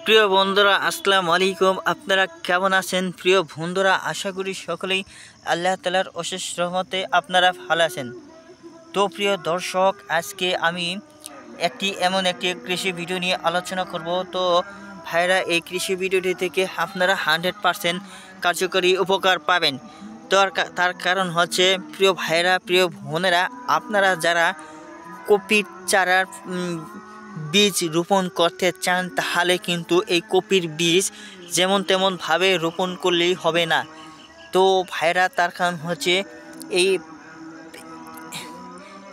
প্রিয় বন্ধুরা আসসালামু আলাইকুম। আপনারা কেমন আছেন? প্রিয় বন্ধুরা, আশা করি সকলেই আল্লাহ তাআলার অশেষ রহমতে আপনারা ভালো আছেন। তো প্রিয় দর্শক, আজকে আমি এমন একটি কৃষি ভিডিও নিয়ে আলোচনা করব। তো ভাইরা, এই কৃষি ভিডিওটি থেকে আপনারা 100% কার্যকরী উপকার পাবেন। তো তার কারণ হচ্ছে, প্রিয় ভাইরা, প্রিয় বোনেরা, আপনারা যারা কপির চারার বীজ রোপণ করতে চান, তাহলে কিন্তু এই কপির বীজ যেমন তেমনভাবে রোপণ করলেই হবে না। তো ভাইরা, তার কারণ হচ্ছে এই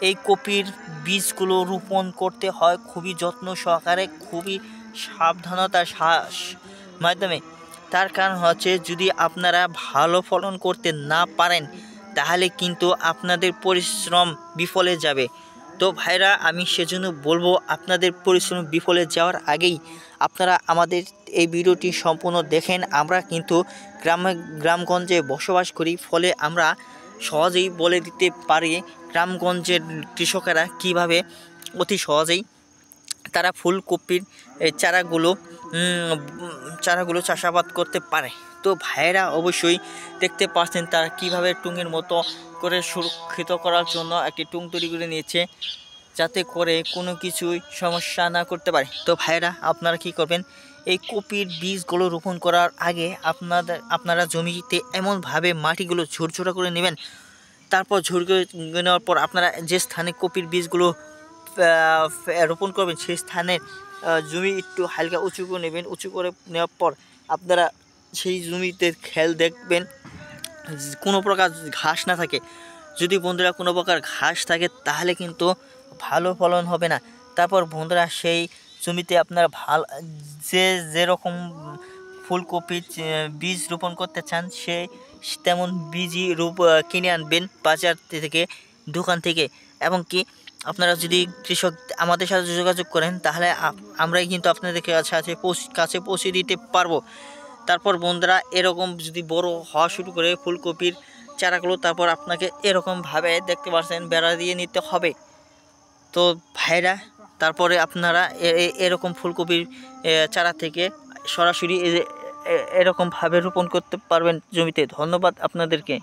এই কপির বীজগুলো রোপণ করতে হয় খুবই যত্ন সহকারে, খুবই সাবধানতার মাধ্যমে। তার কারণ হচ্ছে, যদি আপনারা ভালো ফলন করতে না পারেন, তাহলে কিন্তু আপনাদের পরিশ্রম বিফলে যাবে। তো ভাইরা, আমি সেজন্য বলবো, আপনাদের পরিশ্রম বিফলে যাওয়ার আগেই আপনারা আমাদের এই ভিডিওটি সম্পূর্ণ দেখেন। আমরা কিন্তু গ্রামগঞ্জে বসবাস করি, ফলে আমরা সহজেই বলে দিতে পারি গ্রামগঞ্জের কৃষকেরা কিভাবে অতি সহজেই তারা ফুলকপির চারাগুলো চাষাবাদ করতে পারে। তো ভাইয়েরা, অবশ্যই দেখতে পাচ্ছেন তারা কিভাবে টুঙের মতো করে সুরক্ষিত করার জন্য একটি টুং তৈরি করে নিয়েছে, যাতে করে কোনো কিছুই সমস্যা না করতে পারে। তো ভাইয়েরা, আপনারা কি করবেন, এই কপির বীজগুলো রোপণ করার আগে আপনারা জমিতে এমনভাবে মাটিগুলো ঝুরঝুরা করে নেবেন। তারপর ঝুরঝুরে নেওয়ার পর আপনারা যে স্থানে কপির বীজগুলো রোপণ করবেন, সেই স্থানের জমি একটু হালকা উঁচু করে নেবেন। উঁচু করে নেওয়ার পর আপনারা সেই জমিতে খেয়াল দেখবেন কোনো প্রকার ঘাস না থাকে। যদি বন্ধুরা কোনো প্রকার ঘাস থাকে, তাহলে কিন্তু ভালো ফলন হবে না। তারপর বন্ধুরা, সেই জমিতে আপনারা যেরকম ফুলকপির বীজ রোপণ করতে চান, তেমন বীজই কিনে আনবেন বাজার থেকে, দোকান থেকে। এবং কি, আপনারা যদি কৃষক আমাদের সাথে যোগাযোগ করেন, তাহলে আমরাই কিন্তু আপনাদের কাছে পৌঁছে দিতে পারবো। তারপর বন্ধুরা, এরকম যদি বড় হওয়া শুরু করে ফুলকপির চারাগুলো, তারপর আপনাকে এরকমভাবে দেখতে পাচ্ছেন বেড়া দিয়ে নিতে হবে। তো ভাইরা, তারপরে আপনারা এরকম ফুলকপির চারা থেকে সরাসরি এরকমভাবে রোপণ করতে পারবেন জমিতে। ধন্যবাদ আপনাদেরকে।